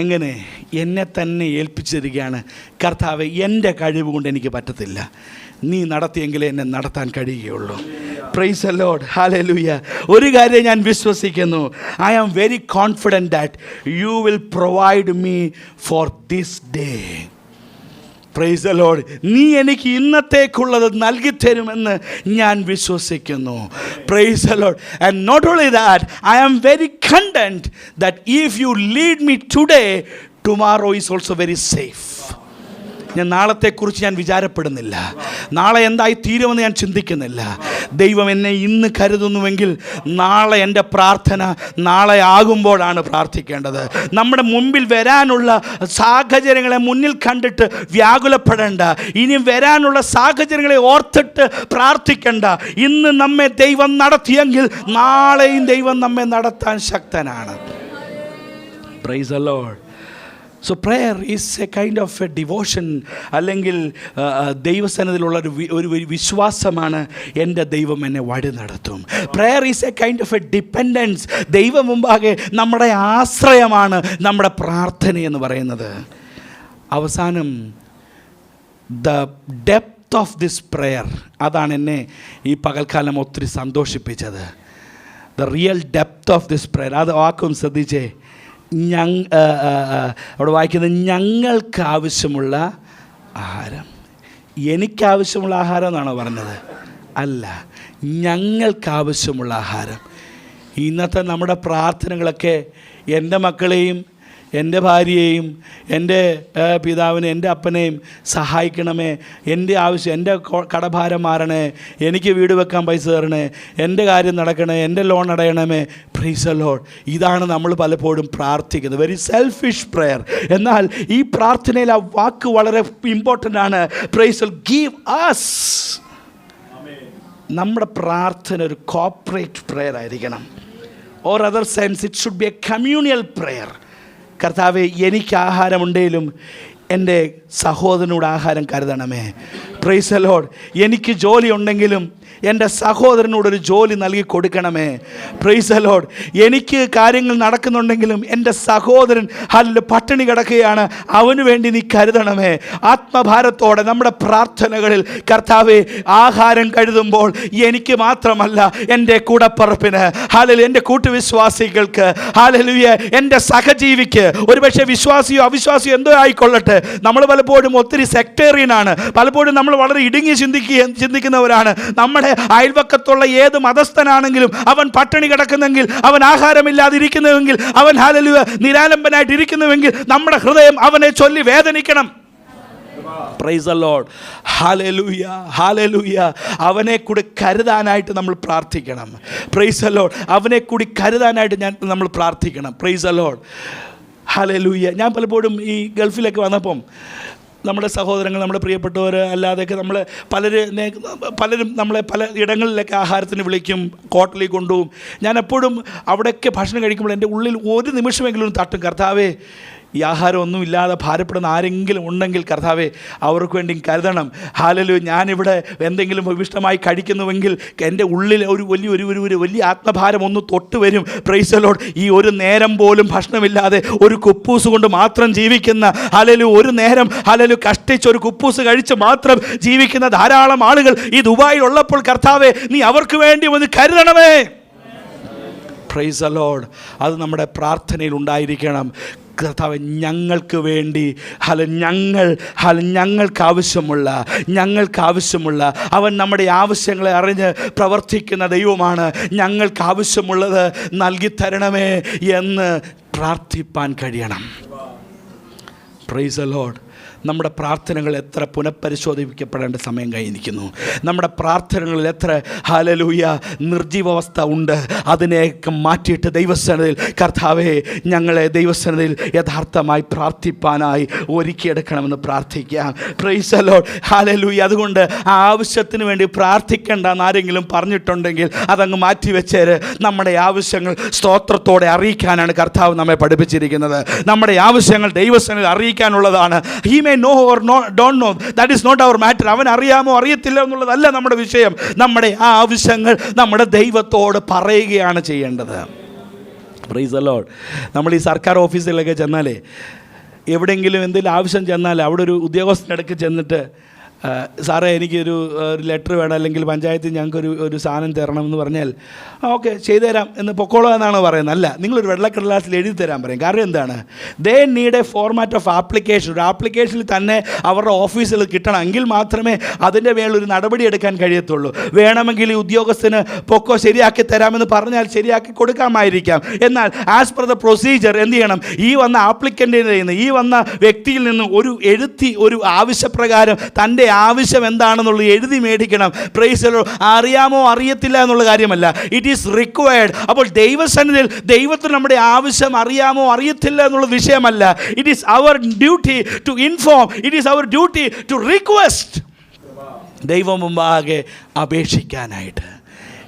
എങ്ങനെ? എന്നെ തന്നെ ഏൽപ്പിച്ചു തരികയാണ്. കർത്താവേ, എൻ്റെ കഴിവ് കൊണ്ട് എനിക്ക് പറ്റത്തില്ല, നീ നടത്തിയെങ്കിലേ എന്നെ നടത്താൻ കഴിയുകയുള്ളൂ. Praise the Lord. ഹല്ലേലൂയ. ഒരു കാര്യം ഞാൻ വിശ്വസിക്കുന്നു, I am very confident that you will provide me for this day. Praise the lord. നീ എനിക്ക് ഇന്നത്തേക്കുള്ളത് നൽകി തരുമെന്ന് ഞാൻ വിശ്വസിക്കുന്നു. Praise the lord. And not only that, I am very content that if you lead me today, tomorrow is also very safe. ഞാൻ നാളത്തെക്കുറിച്ച് ഞാൻ വിചാരപ്പെടുന്നില്ല, നാളെ എന്തായി തീരുമെന്ന് ഞാൻ ചിന്തിക്കുന്നില്ല. ദൈവം എന്നെ ഇന്ന് കരുതുന്നുവെങ്കിൽ നാളെ എൻ്റെ പ്രാർത്ഥന നാളെ ആകുമ്പോഴാണ് പ്രാർത്ഥിക്കേണ്ടത്. നമ്മുടെ മുമ്പിൽ വരാനുള്ള സാഹചര്യങ്ങളെ മുന്നിൽ കണ്ടിട്ട് വ്യാകുലപ്പെടേണ്ട, ഇനി വരാനുള്ള സാഹചര്യങ്ങളെ ഓർത്തിട്ട് പ്രാർത്ഥിക്കേണ്ട. ഇന്ന് നമ്മെ ദൈവം നടത്തിയെങ്കിൽ നാളെയും ദൈവം നമ്മെ നടത്താൻ ശക്തനാണ്. Praise the Lord. So prayer is a kind of a devotion, അല്ലെങ്കിൽ ദൈവസന്നിധിയിലുള്ള ഒരു വിശ്വാസമാണ്. എൻ്റെ ദൈവം എന്നെ വഴി നടത്തും. Prayer is a kind of a dependence. ദൈവം മുമ്പാകെ നമ്മുടെ ആശ്രയമാണ് നമ്മുടെ പ്രാർത്ഥനയെന്ന് പറയുന്നത്. അവസാനം the depth of this prayer, അതാണ് എന്നെ ഈ പകൽക്കാലം ഒത്തിരി സന്തോഷിപ്പിച്ചത്. The real depth of this prayer. അത് വാക്കും ശ്രദ്ധിച്ചേ. അവിടെ വായിക്കുന്നത് ഞങ്ങൾക്ക് ആവശ്യമുള്ള ആഹാരം. എനിക്കാവശ്യമുള്ള ആഹാരം എന്നാണോ പറഞ്ഞത്? അല്ല, ഞങ്ങൾക്കാവശ്യമുള്ള ആഹാരം. ഇന്നത്തെ നമ്മുടെ പ്രാർത്ഥനകളൊക്കെ എൻ്റെ മക്കളെയും എൻ്റെ ഭാര്യയെയും എൻ്റെ പിതാവിനെ എൻ്റെ അപ്പനെയും സഹായിക്കണമേ, എൻ്റെ ആവശ്യം, എൻ്റെ കടഭാരം മാറണേ, എനിക്ക് വീട് വെക്കാൻ പൈസ തരണേ, എൻ്റെ കാര്യം നടക്കണേ, എൻ്റെ ലോൺ അടയണമേ. Praise the Lord. ഇതാണ് നമ്മൾ പലപ്പോഴും പ്രാർത്ഥിക്കുന്നത്. Very selfish prayer. എന്നാൽ ഈ പ്രാർത്ഥനയിൽ ആ വാക്ക് വളരെ ഇമ്പോർട്ടൻ്റ് ആണ്. Praise the Lord. Give us. നമ്മുടെ പ്രാർത്ഥന ഒരു കോർപ്പറേറ്റ് പ്രെയർ ആയിരിക്കണം. Or other sense it should be a communal prayer. കർത്താവേ, എനിക്ക് ആഹാരമുണ്ടെങ്കിലും എൻ്റെ സഹോദരനോട് ആഹാരം കരുതണമേ. Price the Lord. എനിക്ക് ജോലി ഉണ്ടെങ്കിലും എൻ്റെ സഹോദരനോടൊരു ജോലി നൽകി കൊടുക്കണമേ. Praise the Lord. എനിക്ക് കാര്യങ്ങൾ നടക്കുന്നുണ്ടെങ്കിലും എൻ്റെ സഹോദരൻ പട്ടിണി കിടക്കുകയാണ്, അവന് വേണ്ടി നീ കരുതണമേ. ആത്മഭാരത്തോടെ നമ്മുടെ പ്രാർത്ഥനകളിൽ കർത്താവേ, ആഹാരം കരുതുമ്പോൾ എനിക്ക് മാത്രമല്ല, എൻ്റെ കൂടപ്പറപ്പിന്, ഹല്ലേലൂയ, എൻ്റെ കൂട്ടുവിശ്വാസികൾക്ക്, ഹല്ലേലൂയ, എൻ്റെ സഹജീവിക്ക്, ഒരുപക്ഷെ വിശ്വാസിയോ അവിശ്വാസിയോ എന്തോ ആയിക്കൊള്ളട്ടെ, നമ്മൾ പലപ്പോഴും ഒത്തിരി സെക്ടേറിയനാണ്. പലപ്പോഴും നമ്മൾ വളരെ ഇടുങ്ങി ചിന്തിക്കുന്നവരാണ്. നമ്മുടെ അയൽവക്കത്തുള്ള ഏത് മതസ്ഥനാണെങ്കിലും അവൻ പട്ടിണി കിടക്കുന്നെങ്കിൽ, അവൻ ആഹാരമില്ലാതിരിക്കുന്നുവെങ്കിൽ, അവൻ ഹല്ലേലൂയ നിരാലംബനായിട്ട് ഇരിക്കുന്നുവെങ്കിൽ നമ്മുടെ ഹൃദയം അവനെ ചൊല്ലി വേദനിക്കണം. Praise the Lord. Hallelujah, hallelujah. അവനെ കൂടി കരുതാനായിട്ട് നമ്മൾ പ്രാർത്ഥിക്കണം. Praise the Lord. അവനെ കൂടി കരുതാനായിട്ട് നമ്മൾ പ്രാർത്ഥിക്കണം. Praise the Lord. ഹല്ലേലൂയ. ഞാൻ പലപ്പോഴും ഈ ഗൾഫിലേക്ക് വന്നപ്പം നമ്മുടെ സഹോദരങ്ങൾ, നമ്മുടെ പ്രിയപ്പെട്ടവർ അല്ലാതെയൊക്കെ പലരും നമ്മളെ പല ഇടങ്ങളിലൊക്കെ ആഹാരത്തിന് വിളിക്കും, ഹോട്ടലിൽ കൊണ്ടുപോകും. ഞാൻ എപ്പോഴും അവിടെയൊക്കെ ഭക്ഷണം കഴിക്കുമ്പോൾ എൻ്റെ ഉള്ളിൽ ഒരു നിമിഷമെങ്കിലും തട്ടും, കർത്താവേ, ഈ ആഹാരമൊന്നും ഇല്ലാതെ ഭാരപ്പെടുന്ന ആരെങ്കിലും ഉണ്ടെങ്കിൽ കർത്താവേ, അവർക്ക് വേണ്ടി കരുതണം. ഹല്ലേലൂയ. ഞാനിവിടെ എന്തെങ്കിലും വിഭിഷ്ടമായി കഴിക്കുന്നുവെങ്കിൽ എൻ്റെ ഉള്ളിൽ ഒരു വലിയ ആത്മഭാരം ഒന്ന് തൊട്ട് വരും. Price the Lord. ഈ ഒരു നേരം പോലും ഭക്ഷണമില്ലാതെ ഒരു കുപ്പൂസ് കൊണ്ട് മാത്രം ജീവിക്കുന്ന, ഹല്ലേലൂയ, ഒരു നേരം ഹല്ലേലൂയ കഷ്ടിച്ച് ഒരു കുപ്പൂസ് കഴിച്ച് മാത്രം ജീവിക്കുന്ന ധാരാളം ആളുകൾ ഈ ദുബായിൽ ഉള്ളപ്പോൾ കർത്താവേ, നീ അവർക്ക് വേണ്ടി ഒന്ന് കരുതണമേ. Price the Lord. അത് നമ്മുടെ പ്രാർത്ഥനയിൽ ഉണ്ടായിരിക്കണം. കർത്താവ്, ഞങ്ങൾക്ക് വേണ്ടി ഞങ്ങൾക്കാവശ്യമുള്ള അവൻ നമ്മുടെ ആവശ്യങ്ങളെ അറിഞ്ഞ് പ്രവർത്തിക്കുന്ന ദൈവമാണ്. ഞങ്ങൾക്കാവശ്യമുള്ളത് നൽകി തരണമേ എന്ന് പ്രാർത്ഥിപ്പാൻ കഴിയണം. Price the Lord. നമ്മുടെ പ്രാർത്ഥനകൾ എത്ര പുനഃപരിശോധിക്കപ്പെടേണ്ട സമയം കഴിഞ്ഞിരിക്കുന്നു. നമ്മുടെ പ്രാർത്ഥനകളിൽ എത്ര ഹല്ലേലൂയ നിർജീവാവസ്ഥ ഉണ്ട്. അതിനെയൊക്കെ മാറ്റിയിട്ട് ദൈവസന്നിധിയിൽ കർത്താവേ ഞങ്ങളെ ദൈവസന്നിധിയിൽ യഥാർത്ഥമായി പ്രാർത്ഥിപ്പാനായി ഒരുക്കിയെടുക്കണമെന്ന് പ്രാർത്ഥിക്കാം. Price the Lord. ഹല്ലേലൂയ. അതുകൊണ്ട് ആ ആവശ്യത്തിന് വേണ്ടി പ്രാർത്ഥിക്കേണ്ടെന്ന് ആരെങ്കിലും പറഞ്ഞിട്ടുണ്ടെങ്കിൽ അതങ്ങ് മാറ്റിവെച്ചേര്. നമ്മുടെ ആവശ്യങ്ങൾ സ്തോത്രത്തോടെ അറിയിക്കാനാണ് കർത്താവ് നമ്മെ പഠിപ്പിച്ചിരിക്കുന്നത്. നമ്മുടെ ആവശ്യങ്ങൾ ദൈവസന്നിധിയിൽ അറിയിക്കാനുള്ളതാണ്. He may know or don't know, that is not our matter. അവൻ അറിയാമോ അറിയത്തില്ല എന്നുള്ളതല്ല നമ്മുടെ വിഷയം. നമ്മുടെ ആ ആവശ്യങ്ങൾ നമ്മുടെ ദൈവത്തോട് പറയുകയാണ് ചെയ്യേണ്ടത്. Price the Lord. നമ്മൾ ഈ സർക്കാർ ഓഫീസിലൊക്കെ ചെന്നാലേ, എവിടെയെങ്കിലും എന്തെങ്കിലും ആവശ്യം ചെന്നാൽ അവിടെ ഒരു ഉദ്യോഗസ്ഥനടുക്ക് ചെന്നിട്ട് സാറേ എനിക്കൊരു ലെറ്റർ വേണം, അല്ലെങ്കിൽ പഞ്ചായത്തിൽ ഞങ്ങൾക്കൊരു സാധനം തരണമെന്ന് പറഞ്ഞാൽ ഓക്കെ ചെയ്തു തരാം എന്ന് പൊക്കോളൂ എന്നാണ് പറയുന്നത്. അല്ല, നിങ്ങളൊരു വെള്ളക്കടലാസിൽ എഴുതി തരാൻ പറയും. കാരണം എന്താണ്? They need A format of application. ഒരു ആപ്ലിക്കേഷനിൽ തന്നെ അവരുടെ ഓഫീസിൽ കിട്ടണം. എങ്കിൽ മാത്രമേ അതിൻ്റെ മേലൊരു നടപടി എടുക്കാൻ കഴിയത്തുള്ളൂ. വേണമെങ്കിൽ ഈ ഉദ്യോഗസ്ഥന് പൊക്കോ ശരിയാക്കി തരാമെന്ന് പറഞ്ഞാൽ ശരിയാക്കി കൊടുക്കാമായിരിക്കാം. എന്നാൽ ആസ് പെർ ദ പ്രൊസീജിയർ എന്ത് ചെയ്യണം? ഈ വന്ന ആപ്ലിക്കൻ്റിൽ നിന്ന്, ഈ വന്ന വ്യക്തിയിൽ നിന്നും ഒരു ആവശ്യപ്രകാരം തൻ്റെ ആവശ്യം എന്താണെന്നുള്ളത് എഴുതി മേടിക്കണം. Price the Lord. അറിയാമോ അറിയത്തില്ല എന്നുള്ള കാര്യമല്ല, ഇറ്റ് ഈസ് റിക്വയർഡ്. അപ്പോൾ ദൈവസന്നിധിയിൽ ദൈവത്തിന് നമ്മുടെ ആവശ്യം അറിയാമോ അറിയത്തില്ല എന്നുള്ള വിഷയമല്ല. It is our duty to inform, it is our duty to request. ദൈവം മുമ്പാകെ അപേക്ഷിക്കാനായിട്ട്.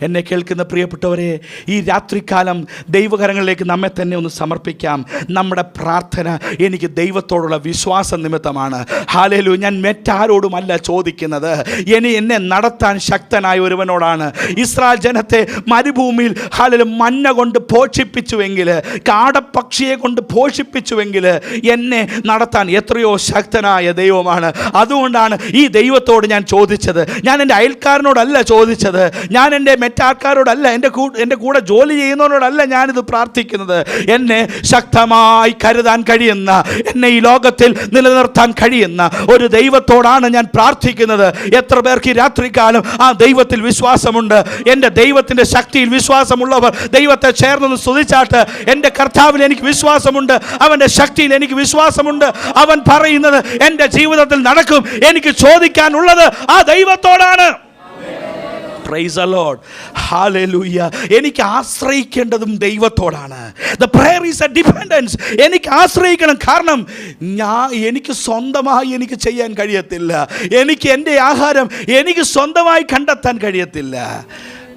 എന്നെ കേൾക്കുന്ന പ്രിയപ്പെട്ടവരെ, ഈ രാത്രികാലം ദൈവകരങ്ങളിലേക്ക് നമ്മെ തന്നെ ഒന്ന് സമർപ്പിക്കാം. നമ്മുടെ പ്രാർത്ഥന എനിക്ക് ദൈവത്തോടുള്ള വിശ്വാസ നിമിത്തമാണ്. ഹല്ലേലൂയ. ഞാൻ മറ്റാരോടുമല്ല ചോദിക്കുന്നത്, എന്നെ നടത്താൻ ശക്തനായ ഒരുവനോടാണ്. ഇസ്രായേൽ ജനത്തെ മരുഭൂമിയിൽ ഹല്ലേലൂയ മഞ്ഞ കൊണ്ട് പോഷിപ്പിച്ചുവെങ്കിൽ, കാടപ്പക്ഷിയെ കൊണ്ട് പോഷിപ്പിച്ചുവെങ്കിൽ, എന്നെ നടത്താൻ എത്രയോ ശക്തനായ ദൈവമാണ്. അതുകൊണ്ടാണ് ഈ ദൈവത്തോട് ഞാൻ ചോദിച്ചത്. ഞാൻ എൻ്റെ അയൽക്കാരനോടല്ല ചോദിച്ചത്, ഞാൻ എൻ്റെ മറ്റാൾക്കാരോടല്ല, എൻ്റെ കൂടെ ജോലി ചെയ്യുന്നവരോടല്ല ഞാനിത് പ്രാർത്ഥിക്കുന്നത്. എന്നെ ശക്തമായി കരുതാൻ കഴിയുന്ന, എന്നെ ഈ ലോകത്തിൽ നിലനിർത്താൻ കഴിയുന്ന ഒരു ദൈവത്തോടാണ് ഞാൻ പ്രാർത്ഥിക്കുന്നത്. എത്ര പേർക്ക് ഈ രാത്രികാലം ആ ദൈവത്തിൽ വിശ്വാസമുണ്ട്? എൻ്റെ ദൈവത്തിൻ്റെ ശക്തിയിൽ വിശ്വാസമുള്ളവർ ദൈവത്തെ ചേർന്ന് സ്തുതിച്ചാട്ട്. എൻ്റെ കർത്താവിൽ എനിക്ക് വിശ്വാസമുണ്ട്, അവൻ്റെ ശക്തിയിൽ എനിക്ക് വിശ്വാസമുണ്ട്. അവൻ പറയുന്നത് എൻ്റെ ജീവിതത്തിൽ നടക്കും. എനിക്ക് ചോദിക്കാനുള്ളത് ആ ദൈവത്തോടാണ്. Praise the Lord. Hallelujah. എനിക്ക് ആശ്രയിക്കേണ്ടതും ദൈവത്തോടാണ്. The prayer is a dependence. എനിക്ക് ആശ്രയിക്കണം. കാരണം എനിക്ക് സ്വന്തമായി എനിക്ക് ചെയ്യാൻ കഴിയത്തില്ല. എനിക്ക് എൻ്റെ ആഹാരം എനിക്ക് സ്വന്തമായി കണ്ടെത്താൻ കഴിയത്തില്ല.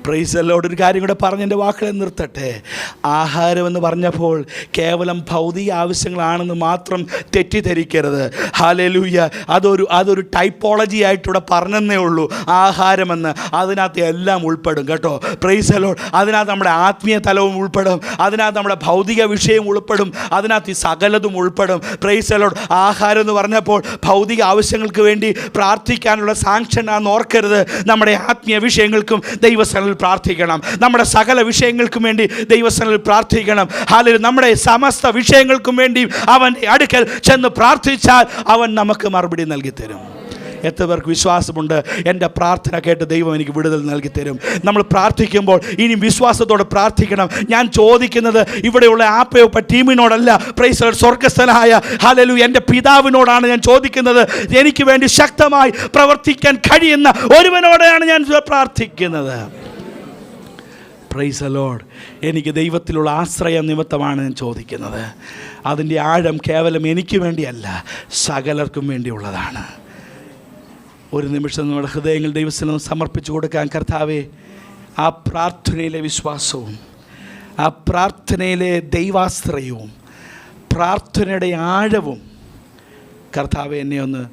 Price the Lord. ഒരു കാര്യം കൂടെ പറഞ്ഞ് എൻ്റെ വാക്കുകളെ നിർത്തട്ടെ. ആഹാരമെന്ന് പറഞ്ഞപ്പോൾ കേവലം ഭൗതിക ആവശ്യങ്ങളാണെന്ന് മാത്രം തെറ്റിദ്ധരിക്കരുത്. ഹല്ലേലൂയ. അതൊരു ടൈപ്പോളജി ആയിട്ടിവിടെ പറഞ്ഞെന്നേ ഉള്ളൂ. ആഹാരമെന്ന് അതിനകത്ത് എല്ലാം ഉൾപ്പെടും കേട്ടോ. Price the Lord. അതിനകത്ത് നമ്മുടെ ആത്മീയ തലവും ഉൾപ്പെടും, അതിനകത്ത് നമ്മുടെ ഭൗതിക വിഷയം ഉൾപ്പെടും, അതിനകത്ത് ഈ സകലതും ഉൾപ്പെടും. Price the Lord. ആഹാരം എന്ന് പറഞ്ഞപ്പോൾ ഭൗതിക ആവശ്യങ്ങൾക്ക് വേണ്ടി പ്രാർത്ഥിക്കാനുള്ള സാങ്ഷൻ ആണെന്ന് ഓർക്കരുത്. നമ്മുടെ ആത്മീയ വിഷയങ്ങൾക്കും ദൈവസന്നിധിയിൽ പ്രാർത്ഥിക്കണം. നമ്മുടെ സകല വിഷയങ്ങൾക്കും വേണ്ടി ദൈവസന്നിധിയിൽ പ്രാർത്ഥിക്കണം. ഹല്ലേലൂയ. നമ്മുടെ സമസ്ത വിഷയങ്ങൾക്കും വേണ്ടി അവൻ്റെ അടുക്കൽ ചെന്ന് പ്രാർത്ഥിച്ചാൽ അവൻ നമുക്ക് മറുപടി നൽകി തരും. എത്ര പേർക്ക് വിശ്വാസമുണ്ട് എൻ്റെ പ്രാർത്ഥന കേട്ട് ദൈവം എനിക്ക് വിടുതൽ നൽകി തരും? നമ്മൾ പ്രാർത്ഥിക്കുമ്പോൾ ഇനി വിശ്വാസത്തോടെ പ്രാർത്ഥിക്കണം. ഞാൻ ചോദിക്കുന്നത് ഇവിടെയുള്ള ആപ്പയൊപ്പ ടീമിനോടല്ല, പ്രൈസ് ദി ലോർഡ്, സ്വർഗ്ഗസ്ഥനായ ഹല്ലേലൂയ എൻ്റെ പിതാവിനോടാണ് ഞാൻ ചോദിക്കുന്നത്. എനിക്ക് വേണ്ടി ശക്തമായി പ്രവർത്തിക്കാൻ കഴിയുന്ന ഒരുവനോടാണ് ഞാൻ പ്രാർത്ഥിക്കുന്നത്. Price the Lord. എനിക്ക് ദൈവത്തിലുള്ള ആശ്രയ നിമിത്തമാണ് ഞാൻ ചോദിക്കുന്നത്. അതിൻ്റെ ആഴം കേവലം എനിക്ക് വേണ്ടിയല്ല, സകലർക്കും വേണ്ടിയുള്ളതാണ്. ഒരു നിമിഷം നമ്മുടെ ഹൃദയങ്ങൾ ദൈവത്തിന് സമർപ്പിച്ചു കൊടുക്കാൻ. കർത്താവേ, ആ പ്രാർത്ഥനയിലെ വിശ്വാസവും, ആ പ്രാർത്ഥനയിലെ ദൈവാശ്രയവും, പ്രാർത്ഥനയുടെ ആഴവും കർത്താവേ എന്നെ ഒന്ന്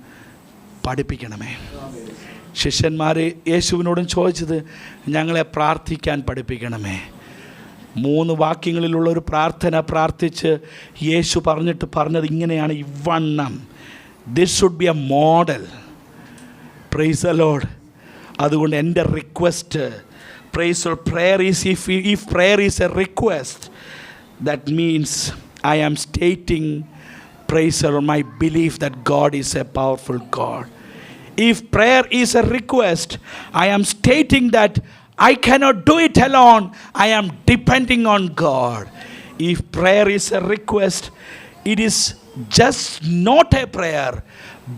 പഠിപ്പിക്കണമേ. ശിഷ്യന്മാർ യേശുവിനോടും ചോദിച്ചത് ഞങ്ങളെ പ്രാർത്ഥിക്കാൻ പഠിപ്പിക്കണമേ. 3 വാക്യങ്ങളിലുള്ളൊരു പ്രാർത്ഥന പ്രാർത്ഥിച്ച് യേശു പറഞ്ഞത് ഇങ്ങനെയാണ്, ഇവണ്ണം. This should be a model. Praise the Lord. അതുകൊണ്ട് എൻ്റെ request, praise the Lord, prayer is if prayer is a request, that means I am stating, praise the Lord, my belief that God is a powerful God. If prayer is a request, I am stating that I cannot do it alone. I am depending on God. If prayer is a request, it is just not a prayer,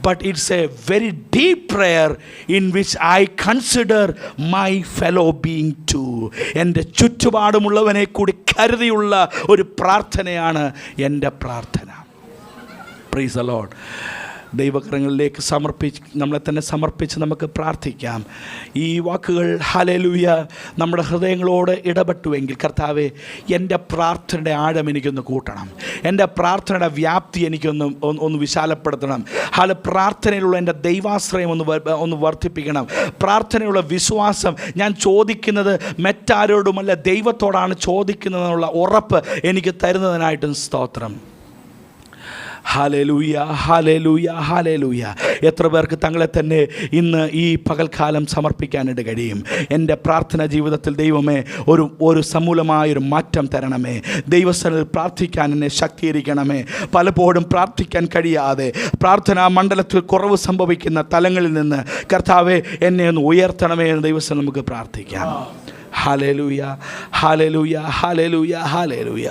but it's a very deep prayer in which I consider my fellow being too. എൻ്റെ ചുറ്റുപാടുമുള്ളവനെ കൂടി കരുതിയുള്ള ഒരു പ്രാർത്ഥനയാണ് എൻ്റെ പ്രാർത്ഥന. Praise the Lord. ദൈവകരങ്ങളിലേക്ക് നമ്മളെ തന്നെ സമർപ്പിച്ച് നമുക്ക് പ്രാർത്ഥിക്കാം. ഈ വാക്കുകൾ ഹല്ലേലൂയ നമ്മുടെ ഹൃദയങ്ങളോട് ഇടപെട്ടുവെങ്കിൽ, കർത്താവേ, എൻ്റെ പ്രാർത്ഥനയുടെ ആഴം എനിക്കൊന്ന് കൂട്ടണം, എൻ്റെ പ്രാർത്ഥനയുടെ വ്യാപ്തി എനിക്കൊന്ന് വിശാലപ്പെടുത്തണം. പ്രാർത്ഥനയിലുള്ള എൻ്റെ ദൈവാശ്രയം ഒന്ന് വർദ്ധിപ്പിക്കണം. പ്രാർത്ഥനയുള്ള വിശ്വാസം, ഞാൻ ചോദിക്കുന്നത് മറ്റാരോടുമല്ല ദൈവത്തോടാണ് ചോദിക്കുന്നതെന്നുള്ള ഉറപ്പ് എനിക്ക് തരുന്നതിനായിട്ടും സ്തോത്രം. Hallelujah, hallelujah, hallelujah. എത്ര പേർക്ക് തങ്ങളെ തന്നെ ഇന്ന് ഈ പകൽക്കാലം സമർപ്പിക്കാനായിട്ട് കഴിയും? എൻ്റെ പ്രാർത്ഥന ജീവിതത്തിൽ ദൈവമേ ഒരു സമൂലമായൊരു മാറ്റം തരണമേ. ദൈവസ്ഥലിൽ പ്രാർത്ഥിക്കാൻ എന്നെ ശക്തീകരിക്കണമേ. പലപ്പോഴും പ്രാർത്ഥിക്കാൻ കഴിയാതെ പ്രാർത്ഥനാ മണ്ഡലത്തിൽ കുറവ് സംഭവിക്കുന്ന തലങ്ങളിൽ നിന്ന് കർത്താവെ എന്നെ ഒന്ന് ഉയർത്തണമേ എന്ന് ദൈവസ്ഥലിൽ നമുക്ക് പ്രാർത്ഥിക്കാം. Hallelujah, hallelujah, hallelujah, hallelujah.